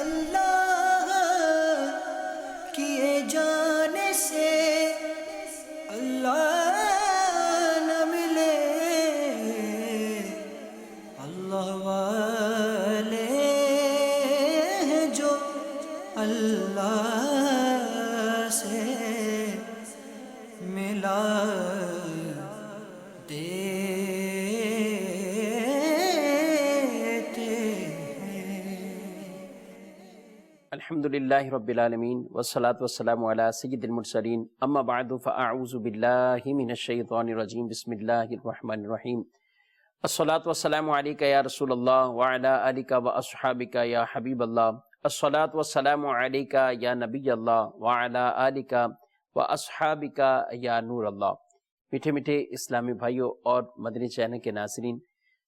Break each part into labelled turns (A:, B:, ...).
A: اللہ کیے جانے سے اللہ نہ ملے، اللہ والے ہیں جو اللہ سے ملا
B: الحمدللہ رب العالمین والصلاة والسلام علی سید المرسلین، اما بعد فاعوذ باللہ من الشیطان الرجیم، بسم اللہ الرحمن الرحیم۔ الصلاة والسلام علیکہ یا رسول اللہ وعلی آلکہ واصحابکہ یا حبیب اللہ، الصلاة والسلام علیکہ یا نبی اللہ وعلی آلکہ واصحابکہ یا نور اللہ۔ میٹھے میٹھے اسلامی بھائیوں اور مدنی چینل کے ناظرین،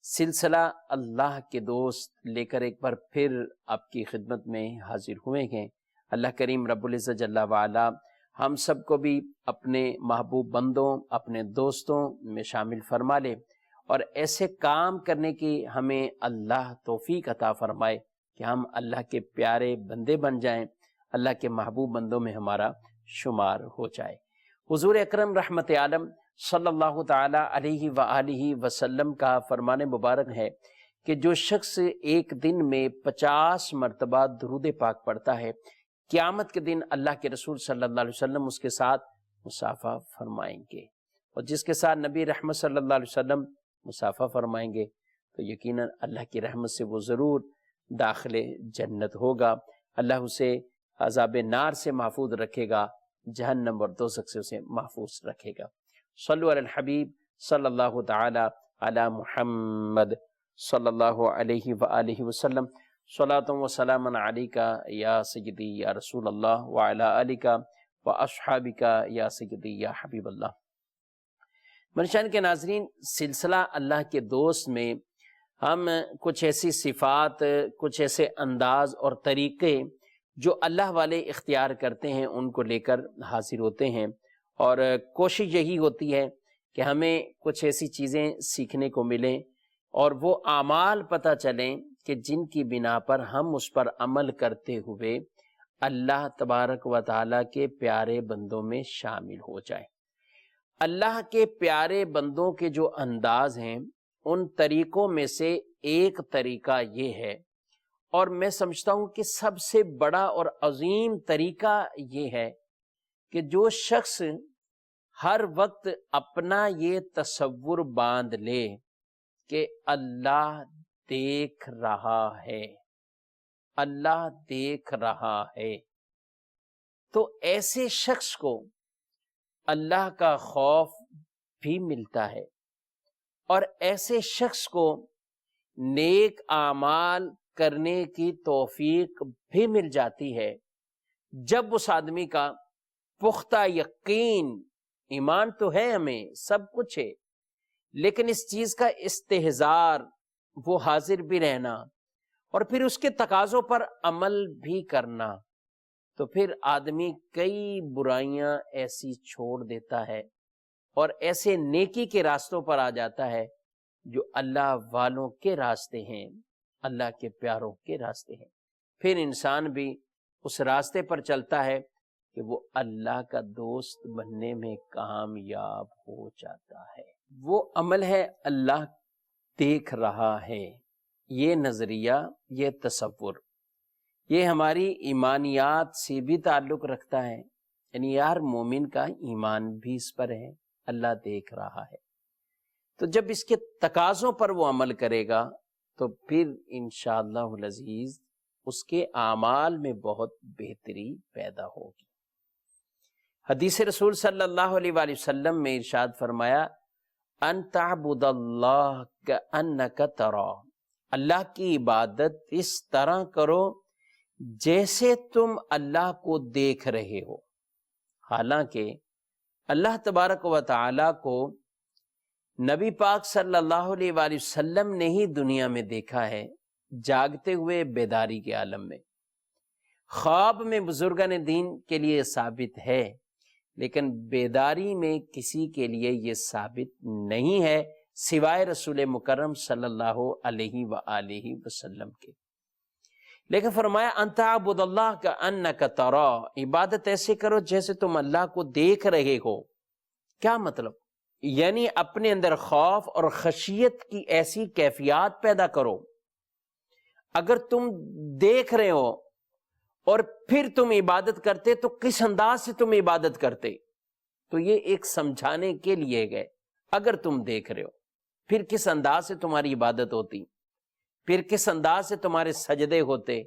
B: سلسلہ اللہ کے دوست لے کر ایک بار پھر آپ کی خدمت میں حاضر ہوئے ہیں۔ اللہ کریم رب العزت جل وعلا ہم سب کو بھی اپنے محبوب بندوں، اپنے دوستوں میں شامل فرما لے، اور ایسے کام کرنے کی ہمیں اللہ توفیق عطا فرمائے کہ ہم اللہ کے پیارے بندے بن جائیں، اللہ کے محبوب بندوں میں ہمارا شمار ہو جائے۔ حضور اکرم رحمت عالم صلی اللہ تعالی علیہ وآلہ وسلم کا فرمان مبارک ہے کہ جو شخص ایک دن میں 50 مرتبہ درود پاک پڑھتا ہے، قیامت کے دن اللہ کے رسول صلی اللہ علیہ وسلم اس کے ساتھ مصافحہ فرمائیں گے، اور جس کے ساتھ نبی رحمت صلی اللہ علیہ وسلم مصافحہ فرمائیں گے تو یقیناً اللہ کی رحمت سے وہ ضرور داخل جنت ہوگا۔ اللہ اسے عذاب نار سے محفوظ رکھے گا، جہنم اور دوزخ سے اسے محفوظ رکھے گا۔ صلو علی الحبیب صلی اللہ تعالی علی محمد صلی اللہ علیہ وآلہ وسلم، صلاۃ و سلام علیکہ یا سیدی یا رسول اللہ وعلی آلکہ واصحابکہ یا سیدی یا حبیب اللہ۔ منشان کے ناظرین، سلسلہ اللہ کے دوست میں ہم کچھ ایسی صفات، کچھ ایسے انداز اور طریقے جو اللہ والے اختیار کرتے ہیں ان کو لے کر حاضر ہوتے ہیں، اور کوشش یہی ہوتی ہے کہ ہمیں کچھ ایسی چیزیں سیکھنے کو ملیں اور وہ اعمال پتہ چلیں کہ جن کی بنا پر ہم اس پر عمل کرتے ہوئے اللہ تبارک و تعالیٰ کے پیارے بندوں میں شامل ہو جائیں۔ اللہ کے پیارے بندوں کے جو انداز ہیں ان طریقوں میں سے ایک طریقہ یہ ہے، اور میں سمجھتا ہوں کہ سب سے بڑا اور عظیم طریقہ یہ ہے کہ جو شخص ہر وقت اپنا یہ تصور باندھ لے کہ اللہ دیکھ رہا ہے، اللہ دیکھ رہا ہے، تو ایسے شخص کو اللہ کا خوف بھی ملتا ہے، اور ایسے شخص کو نیک اعمال کرنے کی توفیق بھی مل جاتی ہے جب اس آدمی کا پختہ یقین، ایمان تو ہے، ہمیں سب کچھ ہے، لیکن اس چیز کا استحضار، وہ حاضر بھی رہنا اور پھر اس کے تقاضوں پر عمل بھی کرنا، تو پھر آدمی کئی برائیاں ایسی چھوڑ دیتا ہے اور ایسے نیکی کے راستوں پر آ جاتا ہے جو اللہ والوں کے راستے ہیں، اللہ کے پیاروں کے راستے ہیں۔ پھر انسان بھی اس راستے پر چلتا ہے کہ وہ اللہ کا دوست بننے میں کامیاب ہو جاتا ہے۔ وہ عمل ہے اللہ دیکھ رہا ہے، یہ نظریہ، یہ تصور، یہ ہماری ایمانیات سے بھی تعلق رکھتا ہے، یعنی یار مومن کا ایمان بھی اس پر ہے، اللہ دیکھ رہا ہے، تو جب اس کے تقاضوں پر وہ عمل کرے گا تو پھر انشاءاللہ العزیز اس کے اعمال میں بہت بہتری پیدا ہوگی۔ حدیث رسول صلی اللہ علیہ وآلہ وسلم میں ارشاد فرمایا، ان تعبد اللہ کأنک ترا، اللہ کی عبادت اس طرح کرو جیسے تم اللہ کو دیکھ رہے ہو۔ حالانکہ اللہ تبارک و تعالیٰ کو نبی پاک صلی اللہ علیہ وآلہ وسلم نے ہی دنیا میں دیکھا ہے، جاگتے ہوئے بیداری کے عالم میں۔ خواب میں بزرگان دین کے لیے ثابت ہے، لیکن بیداری میں کسی کے لیے یہ ثابت نہیں ہے سوائے رسول مکرم صلی اللہ علیہ وآلہ وسلم کے۔ لیکن فرمایا ان تعبد اللہ کأنک تراہ، عبادت ایسے کرو جیسے تم اللہ کو دیکھ رہے ہو۔ کیا مطلب؟ یعنی اپنے اندر خوف اور خشیت کی ایسی کیفیات پیدا کرو، اگر تم دیکھ رہے ہو اور پھر تم عبادت کرتے تو کس انداز سے تم عبادت کرتے؟ تو یہ ایک سمجھانے کے لیے گئے، اگر تم دیکھ رہے ہو پھر کس انداز سے تمہاری عبادت ہوتی، پھر کس انداز سے تمہارے سجدے ہوتے،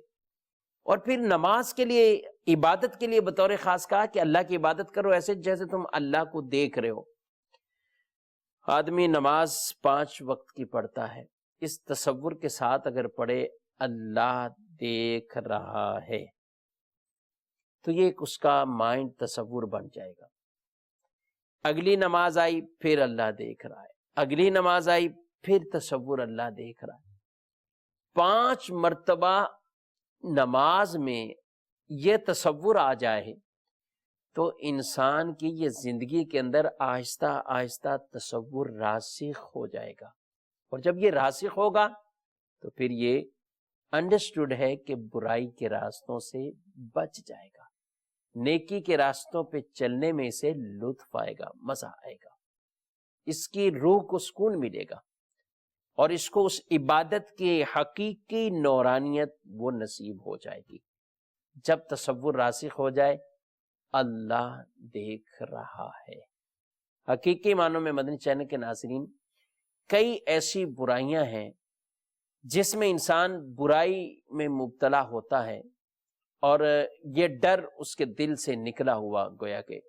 B: اور پھر نماز کے لیے، عبادت کے لیے بطور خاص کہا کہ اللہ کی عبادت کرو ایسے جیسے تم اللہ کو دیکھ رہے ہو۔ آدمی نماز 5 وقت کی پڑھتا ہے، اس تصور کے ساتھ اگر پڑھے اللہ دیکھ رہا ہے تو یہ ایک اس کا مائنڈ تصور بن جائے گا۔ اگلی نماز آئی پھر اللہ دیکھ رہا ہے، اگلی نماز آئی پھر تصور اللہ دیکھ رہا ہے۔ 5 مرتبہ نماز میں یہ تصور آ جائے تو انسان کی یہ زندگی کے اندر آہستہ آہستہ تصور راسخ ہو جائے گا، اور جب یہ راسخ ہوگا تو پھر یہ انڈرسٹوڈ ہے کہ برائی کے راستوں سے بچ جائے گا، نیکی کے راستوں پہ چلنے میں اسے لطف آئے گا، مزہ آئے گا، اس کی روح کو سکون ملے گا، اور اس کو اس عبادت کی حقیقی نورانیت وہ نصیب ہو جائے گی۔ جب تصور راسخ ہو جائے اللہ دیکھ رہا ہے۔ حقیقی معنوں میں مدنی چینل کے ناظرین، کئی ایسی برائیاں ہیں جس میں انسان برائی میں مبتلا ہوتا ہے اور یہ ڈر اس کے دل سے نکلا ہوا، گویا کہ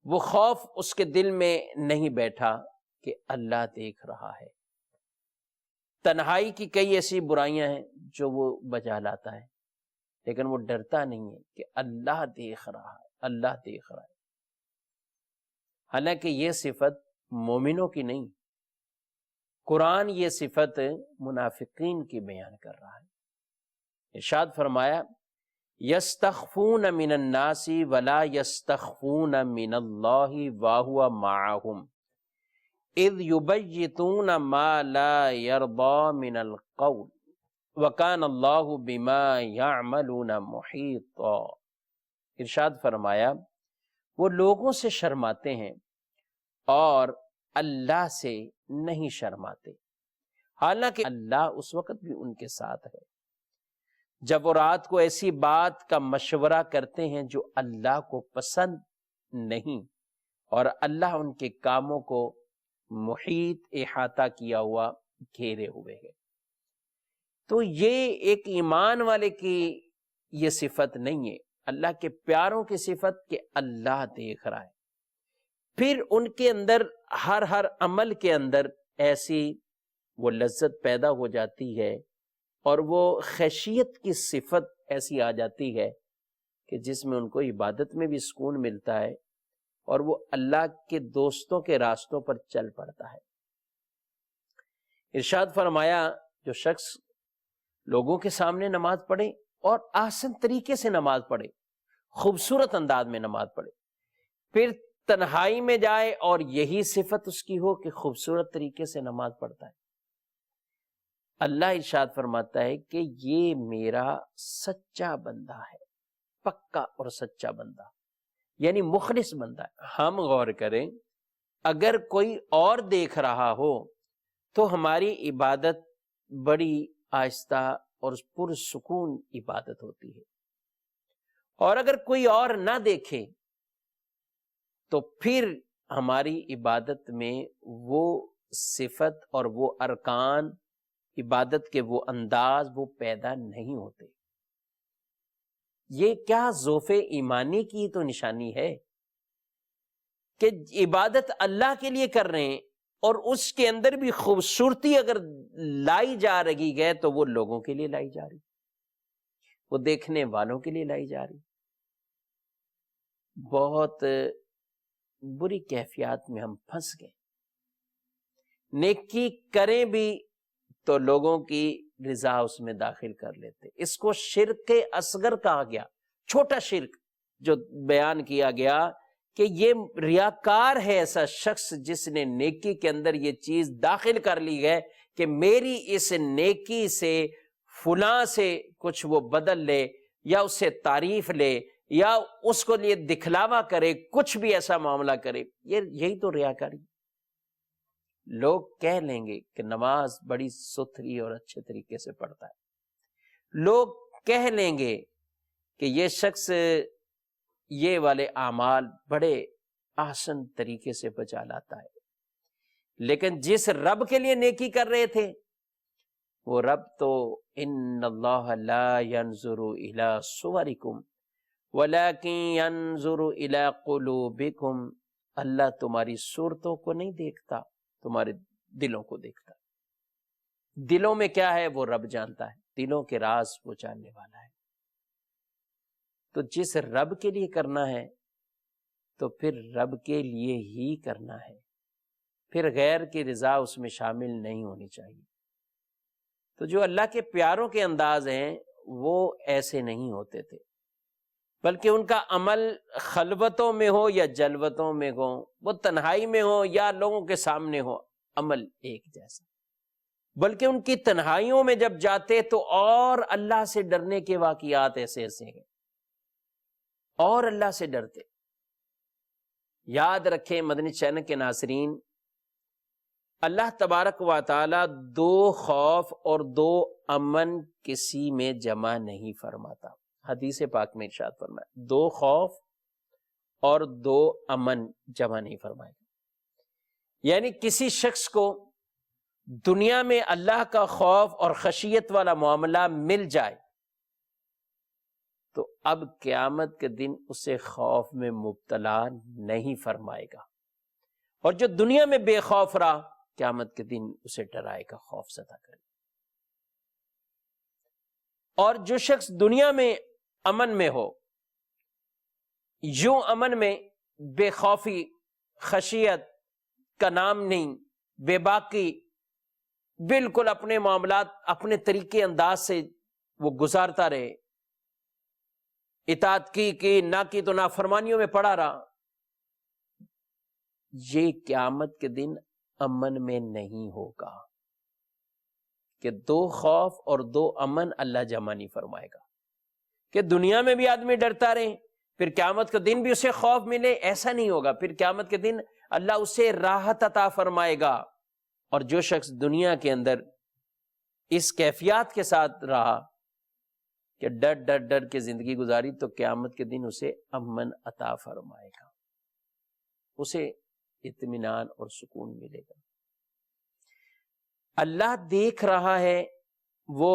B: وہ خوف اس کے دل میں نہیں بیٹھا کہ اللہ دیکھ رہا ہے۔ تنہائی کی کئی ایسی برائیاں ہیں جو وہ بجا لاتا ہے، لیکن وہ ڈرتا نہیں ہے کہ اللہ دیکھ رہا ہے، اللہ دیکھ رہا ہے۔ حالانکہ یہ صفت مومنوں کی نہیں، قرآن یہ صفت منافقین کی بیان کر رہا ہے۔ ارشاد فرمایا یستخفون من الناس ولا یستخفون من اللہ وہو معہم اذ یبیتون ما لا یرضی من القول وکان اللہ بما یعملون محیطا۔ ارشاد فرمایا وہ لوگوں سے شرماتے ہیں اور اللہ سے نہیں شرماتے، حالانکہ اللہ اس وقت بھی ان کے ساتھ ہے جب وہ رات کو ایسی بات کا مشورہ کرتے ہیں جو اللہ کو پسند نہیں، اور اللہ ان کے کاموں کو محیط، احاطہ کیا ہوا، گھیرے ہوئے ہے۔ تو یہ ایک ایمان والے کی یہ صفت نہیں ہے، اللہ کے پیاروں کی صفت کہ اللہ دیکھ رہا ہے۔ پھر ان کے اندر ہر عمل کے اندر ایسی وہ لذت پیدا ہو جاتی ہے اور وہ خشیت کی صفت ایسی آ جاتی ہے کہ جس میں ان کو عبادت میں بھی سکون ملتا ہے اور وہ اللہ کے دوستوں کے راستوں پر چل پڑتا ہے۔ ارشاد فرمایا جو شخص لوگوں کے سامنے نماز پڑھے اور آسن طریقے سے نماز پڑھے، خوبصورت انداز میں نماز پڑھے، پھر تنہائی میں جائے اور یہی صفت اس کی ہو کہ خوبصورت طریقے سے نماز پڑھتا ہے، اللہ ارشاد فرماتا ہے کہ یہ میرا سچا بندہ ہے، پکا اور سچا بندہ، یعنی مخلص بندہ ہے۔ ہم غور کریں، اگر کوئی اور دیکھ رہا ہو تو ہماری عبادت بڑی آہستہ اور پرسکون عبادت ہوتی ہے، اور اگر کوئی اور نہ دیکھے تو پھر ہماری عبادت میں وہ صفت اور وہ ارکان، عبادت کے وہ انداز وہ پیدا نہیں ہوتے۔ یہ کیا ذوف ایمانی کی تو نشانی ہے کہ عبادت اللہ کے لیے کر رہے ہیں اور اس کے اندر بھی خوبصورتی اگر لائی جا رہی ہے تو وہ لوگوں کے لیے لائی جا رہی، وہ دیکھنے والوں کے لیے لائی جا رہی۔ بہت بری کیفیات میں ہم پھنس گئے، نیکی کریں بھی تو لوگوں کی رضا اس میں داخل کر لیتے۔ اس کو شرک اصغر کہا گیا، چھوٹا شرک جو بیان کیا گیا کہ یہ ریاکار ہے ایسا شخص جس نے نیکی کے اندر یہ چیز داخل کر لی ہے کہ میری اس نیکی سے فلاں سے کچھ وہ بدل لے یا اس سے تعریف لے یا اس کو لیے دکھلاوا کرے، کچھ بھی ایسا معاملہ کرے، یہی تو ریاکاری۔ لوگ کہہ لیں گے کہ نماز بڑی ستھری اور اچھے طریقے سے پڑھتا ہے، لوگ کہہ لیں گے کہ یہ شخص یہ والے اعمال بڑے آسن طریقے سے بجا لاتا ہے، لیکن جس رب کے لیے نیکی کر رہے تھے وہ رب تو ان اللہ لا ينظر الى صورکم ولکن ينظر الى قلوبکم، اللہ تمہاری صورتوں کو نہیں دیکھتا، تمہارے دلوں کو دیکھتا۔ دلوں میں کیا ہے وہ رب جانتا ہے، دلوں کے راز وہ جاننے والا ہے۔ تو جس رب کے لیے کرنا ہے تو پھر رب کے لیے ہی کرنا ہے، پھر غیر کی رضا اس میں شامل نہیں ہونی چاہیے۔ تو جو اللہ کے پیاروں کے انداز ہیں وہ ایسے نہیں ہوتے تھے، بلکہ ان کا عمل خلوتوں میں ہو یا جلوتوں میں ہو، وہ تنہائی میں ہو یا لوگوں کے سامنے ہو، عمل ایک جیسا۔ بلکہ ان کی تنہائیوں میں جب جاتے تو اور اللہ سے ڈرنے کے واقعات ایسے ایسے ہیں، اور اللہ سے ڈرتے۔ یاد رکھیں مدنی چینل کے ناظرین، اللہ تبارک و تعالی دو خوف اور دو امن کسی میں جمع نہیں فرماتا۔ حدیث پاک میں ارشاد فرمایا دو خوف اور دو امن جمع نہیں فرمائے گا، یعنی کسی شخص کو دنیا میں اللہ کا خوف اور خشیت والا معاملہ مل جائے تو اب قیامت کے دن اسے خوف میں مبتلا نہیں فرمائے گا، اور جو دنیا میں بے خوف رہا قیامت کے دن اسے ڈرائے گا، خوف زدہ کرے گا۔ اور جو شخص دنیا میں امن میں ہو، یوں امن میں بے خوفی خشیت کا نام نہیں، بے باکی، بالکل اپنے معاملات اپنے طریقے انداز سے وہ گزارتا رہے، اطاعت کی نہ کی تو نافرمانیوں میں پڑا رہا، یہ قیامت کے دن امن میں نہیں ہوگا، کہ دو خوف اور دو امن اللہ جمع نہیں فرمائے گا، کہ دنیا میں بھی آدمی ڈرتا رہے پھر قیامت کے دن بھی اسے خوف ملے، ایسا نہیں ہوگا۔ پھر قیامت کے دن اللہ اسے راحت عطا فرمائے گا، اور جو شخص دنیا کے اندر اس کیفیات کے ساتھ رہا کہ ڈر ڈر ڈر کے زندگی گزاری تو قیامت کے دن اسے امن عطا فرمائے گا، اسے اطمینان اور سکون ملے گا۔ اللہ دیکھ رہا ہے، وہ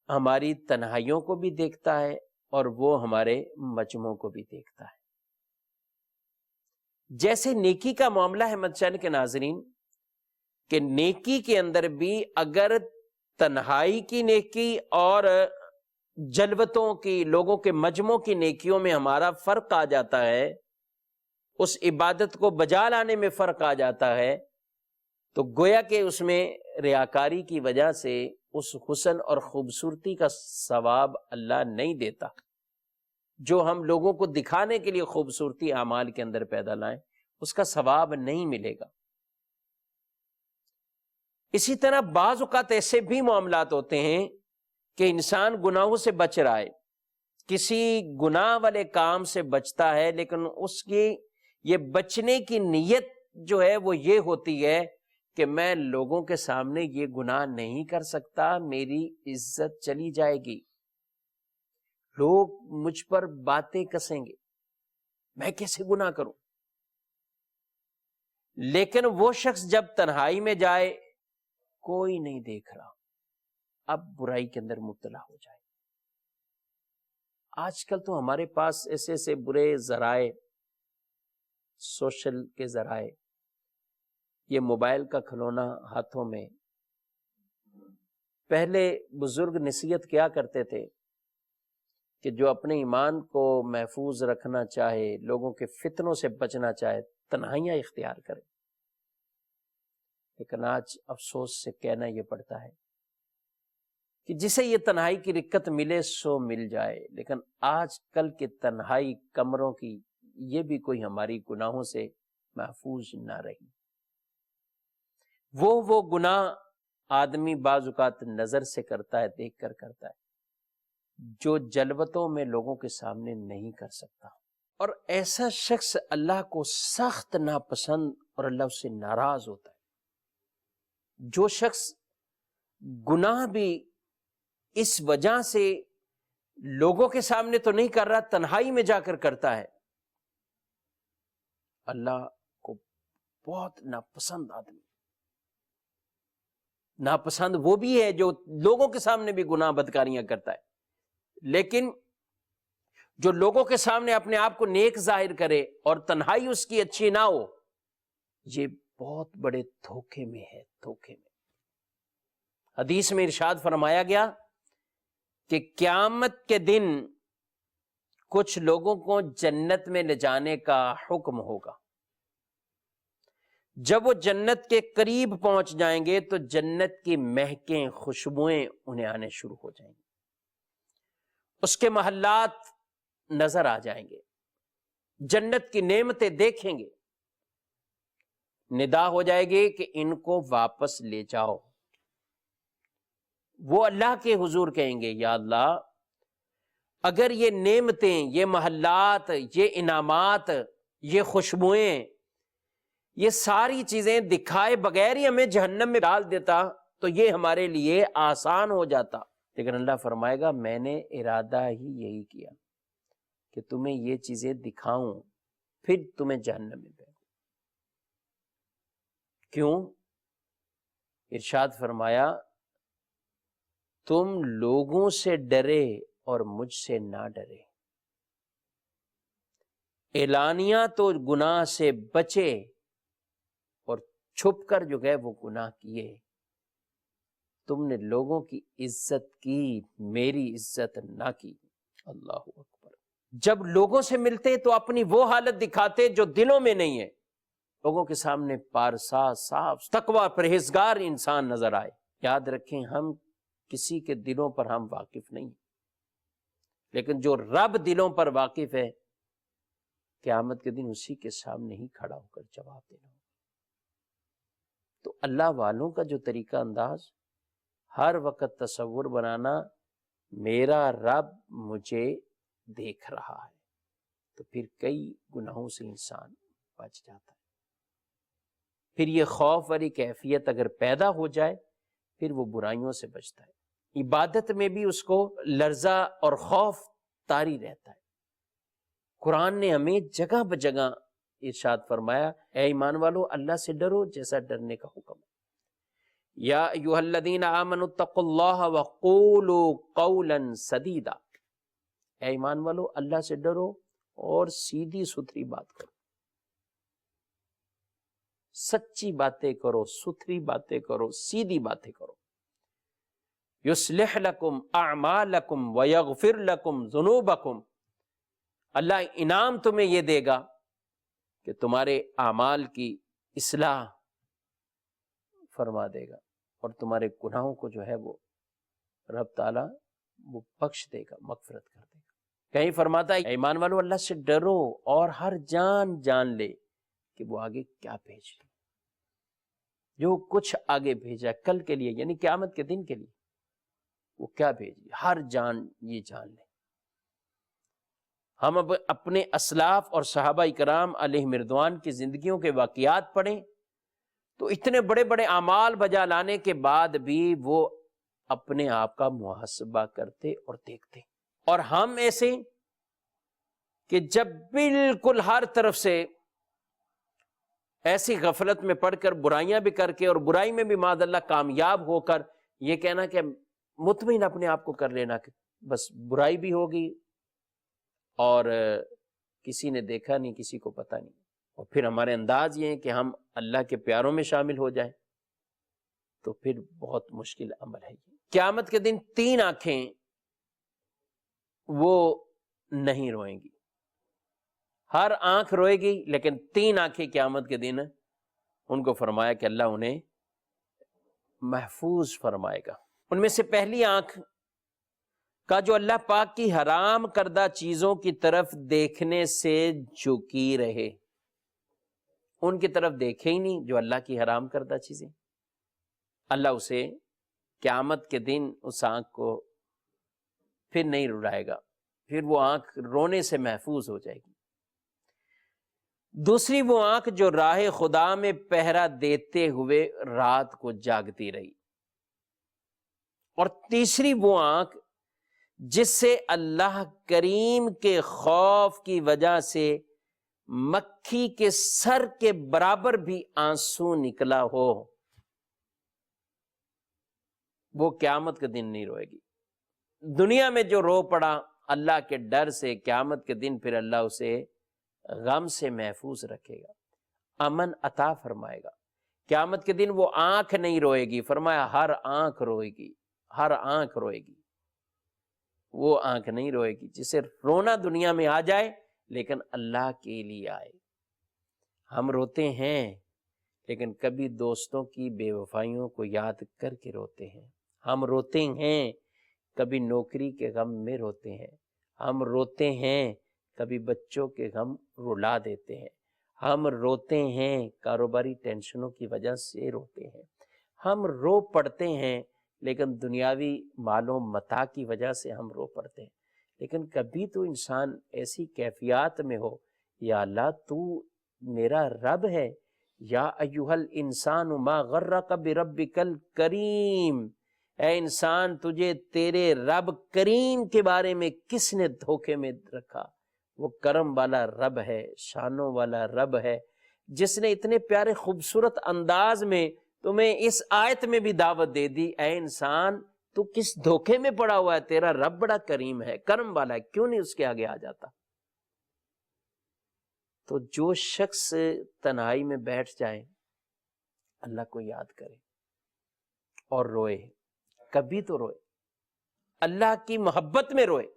B: ہماری تنہائیوں کو بھی دیکھتا ہے اور وہ ہمارے مجموعوں کو بھی دیکھتا ہے۔ جیسے نیکی کا معاملہ ہے مدنی کے ناظرین، کہ نیکی کے اندر بھی اگر تنہائی کی نیکی اور جلوتوں کی، لوگوں کے مجموعوں کی نیکیوں میں ہمارا فرق آ جاتا ہے، اس عبادت کو بجا لانے میں فرق آ جاتا ہے، تو گویا کہ اس میں ریاکاری کی وجہ سے اس حسن اور خوبصورتی کا ثواب اللہ نہیں دیتا جو ہم لوگوں کو دکھانے کے لیے خوبصورتی اعمال کے اندر پیدا لائیں، اس کا ثواب نہیں ملے گا۔ اسی طرح بعض اوقات ایسے بھی معاملات ہوتے ہیں کہ انسان گناہوں سے بچ رہا ہے، کسی گناہ والے کام سے بچتا ہے، لیکن اس کی یہ بچنے کی نیت جو ہے وہ یہ ہوتی ہے کہ میں لوگوں کے سامنے یہ گناہ نہیں کر سکتا، میری عزت چلی جائے گی، لوگ مجھ پر باتیں کسیں گے، میں کیسے گناہ کروں۔ لیکن وہ شخص جب تنہائی میں جائے، کوئی نہیں دیکھ رہا، اب برائی کے اندر مبتلا ہو جائے۔ آج کل تو ہمارے پاس ایسے ایسے برے ذرائع، سوشل کے ذرائع، یہ موبائل کا کھلونا ہاتھوں میں۔ پہلے بزرگ نصیحت کیا کرتے تھے کہ جو اپنے ایمان کو محفوظ رکھنا چاہے، لوگوں کے فتنوں سے بچنا چاہے، تنہائیاں اختیار کرے۔ لیکن آج افسوس سے کہنا یہ پڑتا ہے کہ جسے یہ تنہائی کی رکت ملے سو مل جائے، لیکن آج کل کے تنہائی کمروں کی یہ بھی کوئی ہماری گناہوں سے محفوظ نہ رہی۔ وہ گناہ آدمی بعض اوقات نظر سے کرتا ہے، دیکھ کر کرتا ہے، جو جلوتوں میں لوگوں کے سامنے نہیں کر سکتا. اور ایسا شخص اللہ کو سخت ناپسند اور اللہ اس سے ناراض ہوتا ہے. جو شخص گناہ بھی اس وجہ سے لوگوں کے سامنے تو نہیں کر رہا، تنہائی میں جا کر کرتا ہے، اللہ کو بہت ناپسند آدمی. ناپسند وہ بھی ہے جو لوگوں کے سامنے بھی گناہ بدکاریاں کرتا ہے، لیکن جو لوگوں کے سامنے اپنے آپ کو نیک ظاہر کرے اور تنہائی اس کی اچھی نہ ہو، یہ بہت بڑے دھوکے میں ہے، دھوکے میں. حدیث میں ارشاد فرمایا گیا کہ قیامت کے دن کچھ لوگوں کو جنت میں لے جانے کا حکم ہوگا. جب وہ جنت کے قریب پہنچ جائیں گے تو جنت کی مہکیں، خوشبوئیں انہیں آنے شروع ہو جائیں گی، اس کے محلات نظر آ جائیں گے، جنت کی نعمتیں دیکھیں گے. ندا ہو جائے گی کہ ان کو واپس لے جاؤ. وہ اللہ کے حضور کہیں گے، یا اللہ اگر یہ نعمتیں، یہ محلات، یہ انعامات، یہ خوشبوئیں، یہ ساری چیزیں دکھائے بغیر ہی ہمیں جہنم میں ڈال دیتا تو یہ ہمارے لیے آسان ہو جاتا. لیکن اللہ فرمائے گا میں نے ارادہ ہی یہی کیا کہ تمہیں یہ چیزیں دکھاؤں پھر تمہیں جہنم میں پھینکوں. کیوں؟ ارشاد فرمایا تم لوگوں سے ڈرے اور مجھ سے نہ ڈرے. اعلانیہ تو گناہ سے بچے اور چھپ کر جو گئے وہ گناہ کیے. تم نے لوگوں کی عزت کی، میری عزت نہ کی. اللہ اکبر. جب لوگوں سے ملتے تو اپنی وہ حالت دکھاتے جو دلوں میں نہیں ہے. لوگوں کے سامنے پارسا، صاف، تقوی، پرہیزگار انسان نظر آئے. یاد رکھیں ہم کسی کے دلوں پر ہم واقف نہیں، لیکن جو رب دلوں پر واقف ہے قیامت کے دن اسی کے سامنے ہی کھڑا ہو کر جواب دینا ہوگا. تو اللہ والوں کا جو طریقہ انداز ہر وقت تصور بنانا میرا رب مجھے دیکھ رہا ہے، تو پھر کئی گناہوں سے انسان بچ جاتا ہے. پھر یہ خوف والی کیفیت اگر پیدا ہو جائے پھر وہ برائیوں سے بچتا ہے. عبادت میں بھی اس کو لرزہ اور خوف طاری رہتا ہے. قرآن نے ہمیں جگہ بجگہ ارشاد فرمایا اے ایمان والو اللہ سے ڈرو جیسا ڈرنے کا حکم ہے. یا ایھا الذین آمنوا اتقوا اللہ وقولوا قولا سدیدا. اے ایمان والو اللہ سے ڈرو اور سیدھی ستھری بات کرو، سچی باتیں کرو، ستھری باتیں کرو، سیدھی باتیں کرو. یصلح لکم اعمالکم ویغفر لکم ذنوبکم. اللہ انعام تمہیں یہ دے گا کہ تمہارے اعمال کی اصلاح فرما دے گا اور تمہارے گناہوں کو جو ہے وہ رب تعالیٰ وہ بخش دے گا، مغفرت کر دے گا. کہیں فرماتا ہے ایمان والو اللہ سے ڈرو اور ہر جان جان لے کہ وہ آگے کیا بھیج رہی، جو کچھ آگے بھیجا کل کے لیے یعنی قیامت کے دن کے لیے وہ کیا بھیج رہی، ہر جان یہ جان لے. ہم اب اپنے اسلاف اور صحابہ کرام علیہم رضوان کی زندگیوں کے واقعات پڑھیں تو اتنے بڑے بڑے اعمال بجا لانے کے بعد بھی وہ اپنے آپ کا محاسبہ کرتے اور دیکھتے. اور ہم ایسے کہ جب بالکل ہر طرف سے ایسی غفلت میں پڑھ کر برائیاں بھی کر کے اور برائی میں بھی معاذ اللہ کامیاب ہو کر یہ کہنا کہ مطمئن اپنے آپ کو کر لینا کہ بس برائی بھی ہوگی اور کسی نے دیکھا نہیں، کسی کو پتہ نہیں، اور پھر ہمارے انداز یہ ہے کہ ہم اللہ کے پیاروں میں شامل ہو جائیں تو پھر بہت مشکل عمل ہے. قیامت کے دن 3 آنکھیں وہ نہیں روئیں گی. ہر آنکھ روئے گی لیکن 3 آنکھیں قیامت کے دن ان کو فرمایا کہ اللہ انہیں محفوظ فرمائے گا. ان میں سے پہلی آنکھ کا جو اللہ پاک کی حرام کردہ چیزوں کی طرف دیکھنے سے جھکی رہے، ان کی طرف دیکھے ہی نہیں جو اللہ کی حرام کردہ چیزیں. اللہ اسے قیامت کے دن اس آنکھ کو پھر نہیں رلائے گا، پھر وہ آنکھ رونے سے محفوظ ہو جائے گی۔ دوسری وہ آنکھ جو راہ خدا میں پہرا دیتے ہوئے رات کو جاگتی رہی، اور تیسری وہ آنکھ جس سے اللہ کریم کے خوف کی وجہ سے مکھی کے سر کے برابر بھی آنسو نکلا ہو، وہ قیامت کے دن نہیں روئے گی۔ دنیا میں جو رو پڑا اللہ کے ڈر سے، قیامت کے دن پھر اللہ اسے غم سے محفوظ رکھے گا، امن عطا فرمائے گا۔ قیامت کے دن وہ آنکھ نہیں روئے گی، فرمایا ہر آنکھ روئے گی، ہر آنکھ روئے گی۔ وہ آنکھ نہیں روئے گی جسے رونا دنیا میں آ جائے لیکن اللہ کے لیے آئے۔ ہم روتے ہیں لیکن کبھی دوستوں کی بے وفائیوں کو یاد کر کے روتے ہیں، ہم روتے ہیں کبھی نوکری کے غم میں روتے ہیں، ہم روتے ہیں کبھی بچوں کے غم رلا دیتے ہیں، ہم روتے ہیں کاروباری ٹینشنوں کی وجہ سے روتے ہیں، ہم رو پڑتے ہیں لیکن دنیاوی مال و متاع کی وجہ سے ہم رو پڑتے ہیں۔ لیکن کبھی تو انسان ایسی کیفیات میں ہو، یا اللہ تو میرا رب ہے، یا ایھا الانسان ما غرک بربک الکریم، اے انسان تجھے تیرے رب کریم کے بارے میں کس نے دھوکے میں رکھا؟ وہ کرم والا رب ہے، شانوں والا رب ہے، جس نے اتنے پیارے خوبصورت انداز میں تمہیں اس آیت میں بھی دعوت دے دی، اے انسان تو کس دھوکے میں پڑا ہوا ہے، تیرا رب بڑا کریم ہے، کرم والا ہے، کیوں نہیں اس کے آگے آ جاتا؟ تو جو شخص تنہائی میں بیٹھ جائے، اللہ کو یاد کرے اور روئے، کبھی تو روئے، اللہ کی محبت میں روئے۔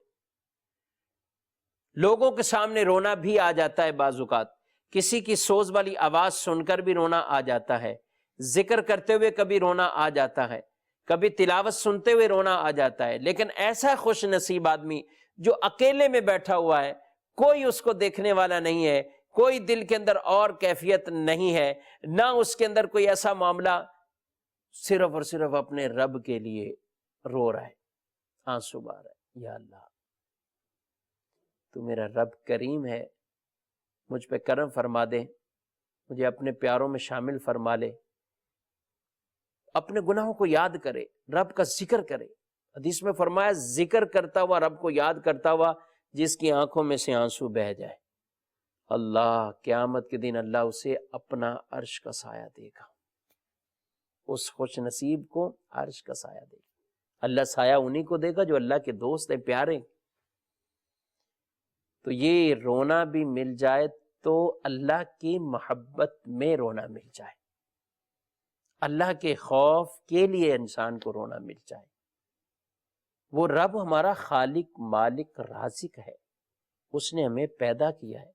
B: لوگوں کے سامنے رونا بھی آ جاتا ہے، بعض اوقات کسی کی سوز والی آواز سن کر بھی رونا آ جاتا ہے، ذکر کرتے ہوئے کبھی رونا آ جاتا ہے، کبھی تلاوت سنتے ہوئے رونا آ جاتا ہے۔ لیکن ایسا خوش نصیب آدمی جو اکیلے میں بیٹھا ہوا ہے، کوئی اس کو دیکھنے والا نہیں ہے، کوئی دل کے اندر اور کیفیت نہیں ہے، نہ اس کے اندر کوئی ایسا معاملہ، صرف اور صرف اپنے رب کے لیے رو رہا ہے، آنسو بہا رہا ہے، یا اللہ تو میرا رب کریم ہے، مجھ پہ کرم فرما دے، مجھے اپنے پیاروں میں شامل فرما لے۔ اپنے گناہوں کو یاد کرے، رب کا ذکر کرے۔ حدیث میں فرمایا ذکر کرتا ہوا، رب کو یاد کرتا ہوا، جس کی آنکھوں میں سے آنسو بہہ جائے، اللہ قیامت کے دن اللہ اسے اپنا عرش کا سایہ دے گا، اس خوش نصیب کو عرش کا سایہ دے گا۔ اللہ سایہ انہی کو دے گا جو اللہ کے دوست ہیں، پیارے۔ تو یہ رونا بھی مل جائے تو اللہ کی محبت میں رونا مل جائے، اللہ کے خوف کے لیے انسان کو رونا مل جائے۔ وہ رب ہمارا خالق، مالک، رازق ہے، اس نے ہمیں پیدا کیا ہے،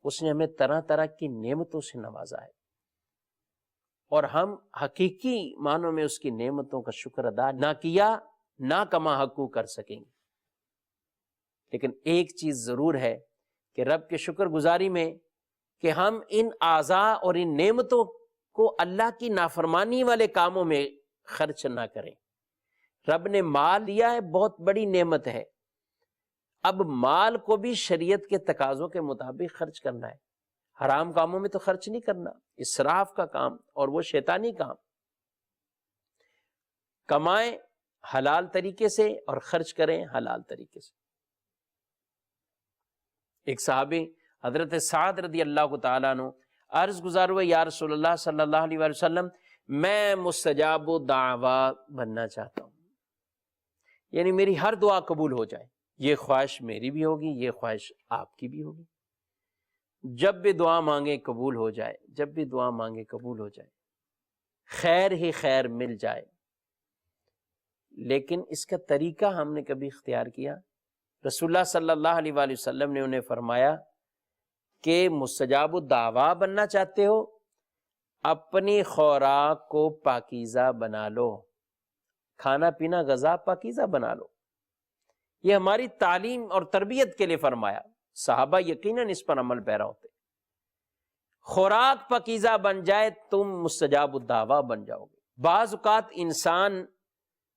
B: اس نے ہمیں طرح طرح کی نعمتوں سے نوازا ہے، اور ہم حقیقی معنوں میں اس کی نعمتوں کا شکر ادا نہ کیا، نہ کما حقو کر سکیں گے۔ لیکن ایک چیز ضرور ہے کہ رب کے شکر گزاری میں کہ ہم ان اعضاء اور ان نعمتوں کو اللہ کی نافرمانی والے کاموں میں خرچ نہ کریں۔ رب نے مال دیا ہے، بہت بڑی نعمت ہے، اب مال کو بھی شریعت کے تقاضوں کے مطابق خرچ کرنا ہے، حرام کاموں میں تو خرچ نہیں کرنا، اسراف کا کام اور وہ شیطانی کام۔ کمائیں حلال طریقے سے اور خرچ کریں حلال طریقے سے۔ ایک صحابی حضرت سعد رضی اللہ تعالیٰ عنہ عرض گزار ہوئے، یا رسول اللہ صلی اللہ علیہ وآلہ وسلم میں مستجاب الدعوات بننا چاہتا ہوں، یعنی میری ہر دعا قبول ہو جائے۔ یہ خواہش میری بھی ہوگی، یہ خواہش آپ کی بھی ہوگی، جب بھی دعا مانگے قبول ہو جائے، جب بھی دعا مانگے قبول ہو جائے، خیر ہی خیر مل جائے۔ لیکن اس کا طریقہ ہم نے کبھی اختیار کیا؟ رسول اللہ صلی اللہ علیہ وآلہ وسلم نے انہیں فرمایا کہ مستجاب الدعویٰ بننا چاہتے ہو، اپنی خوراک کو پاکیزہ بنا لو، کھانا پینا غذا پاکیزہ بنا لو۔ یہ ہماری تعلیم اور تربیت کے لیے فرمایا، صحابہ یقیناً اس پر عمل پیرا ہوتے۔ خوراک پاکیزہ بن جائے تم مستجاب الدعویٰ بن جاؤ گے۔ بعض اوقات انسان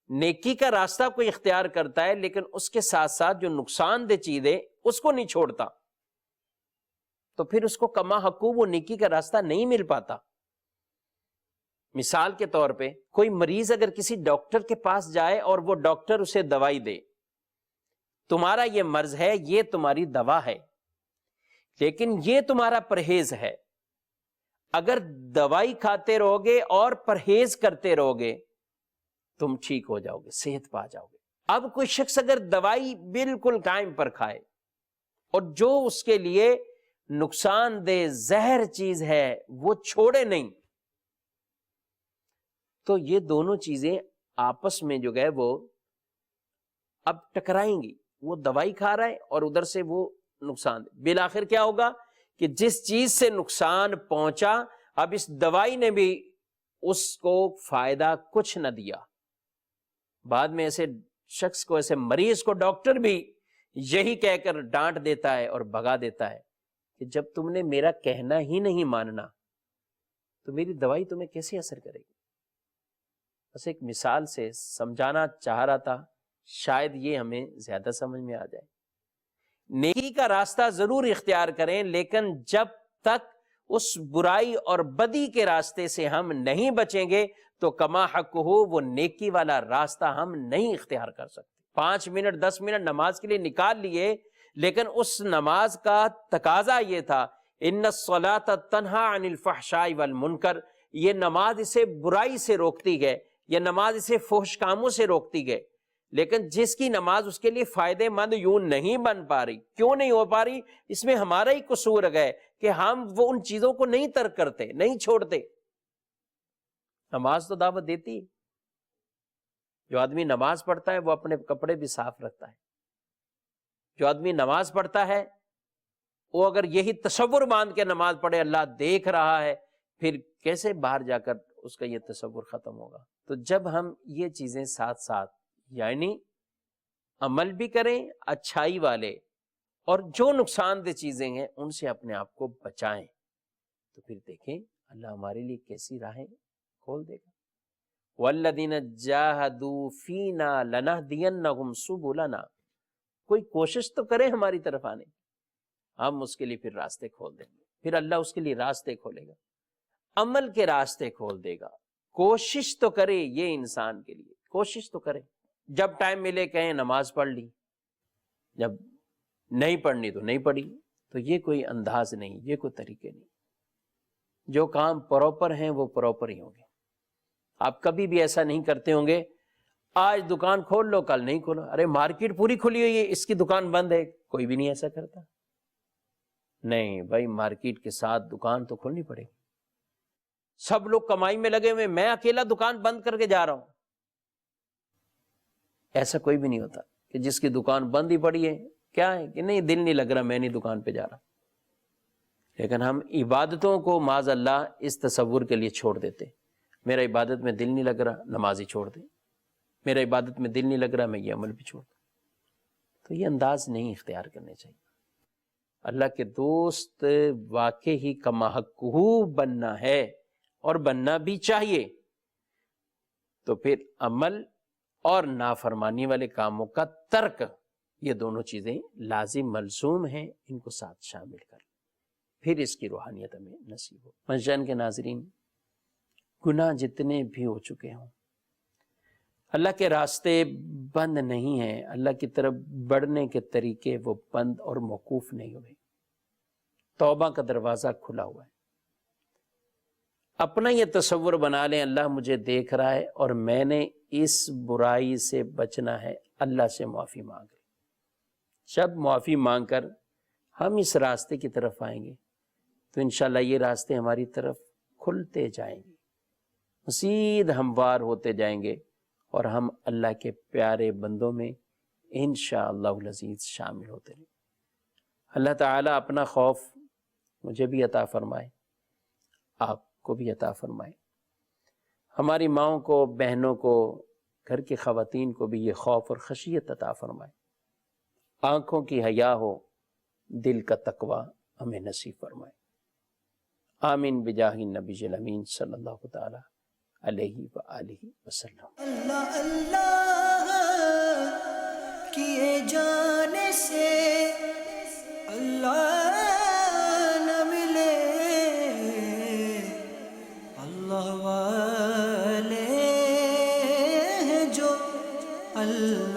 B: نیکی کا راستہ کوئی اختیار کرتا ہے لیکن اس کے ساتھ ساتھ جو نقصان دہ چیزیں اس کو نہیں چھوڑتا، تو پھر اس کو کما حقوق وہ نیکی کا راستہ نہیں مل پاتا۔ مثال کے طور پہ کوئی مریض اگر کسی ڈاکٹر کے پاس جائے اور وہ ڈاکٹر اسے دوائی دے، تمہارا یہ مرض ہے، یہ تمہاری دوا ہے، لیکن یہ تمہارا پرہیز ہے، اگر دوائی کھاتے رہو گے اور پرہیز کرتے رہو گے تم ٹھیک ہو جاؤ گے، صحت پا جاؤ گے۔ اب کوئی شخص اگر دوائی بالکل ٹائم پر کھائے اور جو اس کے لیے نقصان دہ زہر چیز ہے وہ چھوڑے نہیں، تو یہ دونوں چیزیں آپس میں جو ہے وہ اب ٹکرائیں گی۔ وہ دوائی کھا رہا ہے اور ادھر سے وہ نقصان دہ، بالآخر کیا ہوگا کہ جس چیز سے نقصان پہنچا اب اس دوائی نے بھی اس کو فائدہ کچھ نہ دیا۔ بعد میں ایسے شخص کو، ایسے مریض کو ڈاکٹر بھی یہی کہہ کر ڈانٹ دیتا ہے اور بھگا دیتا ہے کہ جب تم نے میرا کہنا ہی نہیں ماننا تو میری دوائی تمہیں کیسے اثر کرے گی۔ بس ایک مثال سے سمجھانا چاہ رہا تھا، شاید یہ ہمیں زیادہ سمجھ میں آ جائے۔ نیکی کا راستہ ضرور اختیار کریں، لیکن جب تک اس برائی اور بدی کے راستے سے ہم نہیں بچیں گے تو کما حق ہو وہ نیکی والا راستہ ہم نہیں اختیار کر سکتے۔ 5 منٹ 10 منٹ نماز کے لیے نکال لیے، لیکن اس نماز کا تقاضا یہ تھا ان الصلاۃ تنہی عن الفحشاء والمنکر، یہ نماز اسے برائی سے روکتی ہے، یہ نماز اسے فحش کاموں سے روکتی ہے۔ لیکن جس کی نماز اس کے لیے فائدے مند یوں نہیں بن پا رہی، کیوں نہیں ہو پا رہی؟ اس میں ہمارا ہی قصور ہے کہ ہم وہ ان چیزوں کو نہیں ترک کرتے، نہیں چھوڑتے۔ نماز تو دعوت دیتی ہے، جو آدمی نماز پڑھتا ہے وہ اپنے کپڑے بھی صاف رکھتا ہے۔ جو آدمی نماز پڑھتا ہے وہ اگر یہی تصور باندھ کے نماز پڑھے اللہ دیکھ رہا ہے، پھر کیسے باہر جا کر اس کا یہ تصور ختم ہوگا؟ تو جب ہم یہ چیزیں ساتھ ساتھ یعنی عمل بھی کریں اچھائی والے اور جو نقصان دہ چیزیں ہیں ان سے اپنے آپ کو بچائیں، تو پھر دیکھیں اللہ ہمارے لیے کیسی راہیں کھول دے گا۔ والذین جاہدوا فینا لنہدینہم سبلنا، کوئی کوشش تو کرے ہماری طرف آنے کی، ہم اس کے لیے پھر راستے کھول دیں گے، پھر اللہ اس کے لیے راستے کھولے گا، عمل کے راستے کھول دے گا۔ کوشش تو کرے یہ انسان کے لیے، کوشش تو کرے، جب ٹائم ملے کہیں نماز پڑھ لی، جب نہیں پڑھنی تو نہیں پڑھی، تو یہ کوئی انداز نہیں، یہ کوئی طریقے نہیں۔ جو کام پراپر ہیں وہ پراپر ہی ہوں گے۔ آپ کبھی بھی ایسا نہیں کرتے ہوں گے آج دکان کھول لو کل نہیں کھولو، ارے مارکیٹ پوری کھلی ہوئی ہے اس کی دکان بند ہے، کوئی بھی نہیں ایسا کرتا۔ نہیں بھائی، مارکیٹ کے ساتھ دکان تو کھولنی پڑے گی۔ سب لوگ کمائی میں لگے ہوئے، میں اکیلا دکان بند کر کے جا رہا ہوں، ایسا کوئی بھی نہیں ہوتا کہ جس کی دکان بند ہی پڑی ہے کیا ہے کہ نہیں دل نہیں لگ رہا میں نہیں دکان پہ جا رہا۔ لیکن ہم عبادتوں کو معاذ اللہ اس تصور کے لیے چھوڑ دیتے، میرا عبادت میں دل نہیں لگ رہا، نماز ہی چھوڑ دے، میرا عبادت میں دل نہیں لگ رہا، میں یہ عمل بھی چھوڑ دوں۔ تو یہ انداز نہیں اختیار کرنے چاہیے۔ اللہ کے دوست واقع ہی کما حقہ بننا ہے اور بننا بھی چاہیے، تو پھر عمل اور نافرمانی والے کاموں کا ترک، یہ دونوں چیزیں لازم ملزوم ہیں، ان کو ساتھ شامل کر پھر اس کی روحانیت ہمیں نصیب ہو۔ مجان کے ناظرین، گناہ جتنے بھی ہو چکے ہوں، اللہ کے راستے بند نہیں ہیں، اللہ کی طرف بڑھنے کے طریقے وہ بند اور موقوف نہیں ہوئے، توبہ کا دروازہ کھلا ہوا ہے۔ اپنا یہ تصور بنا لیں اللہ مجھے دیکھ رہا ہے اور میں نے اس برائی سے بچنا ہے، اللہ سے معافی مانگ لیں۔ جب معافی مانگ کر ہم اس راستے کی طرف آئیں گے تو انشاءاللہ یہ راستے ہماری طرف کھلتے جائیں گے، مزید ہموار ہوتے جائیں گے، اور ہم اللہ کے پیارے بندوں میں انشاءاللہ العزیز شامل ہوتے رہیں۔ اللہ تعالیٰ اپنا خوف مجھے بھی عطا فرمائے، آپ کو بھی عطا فرمائے، ہماری ماؤں کو، بہنوں کو، گھر کی خواتین کو بھی یہ خوف اور خشیت عطا فرمائے، آنکھوں کی حیا ہو، دل کا تقوی ہمیں نصیب فرمائے۔ آمین بجاہ النبی الامین صلی اللہ تعالی علیہ وآلہ وسلم۔
A: اللہ اللہ کیے جانے سے اللہ نہ ملے، اللہ والے ہیں جو اللہ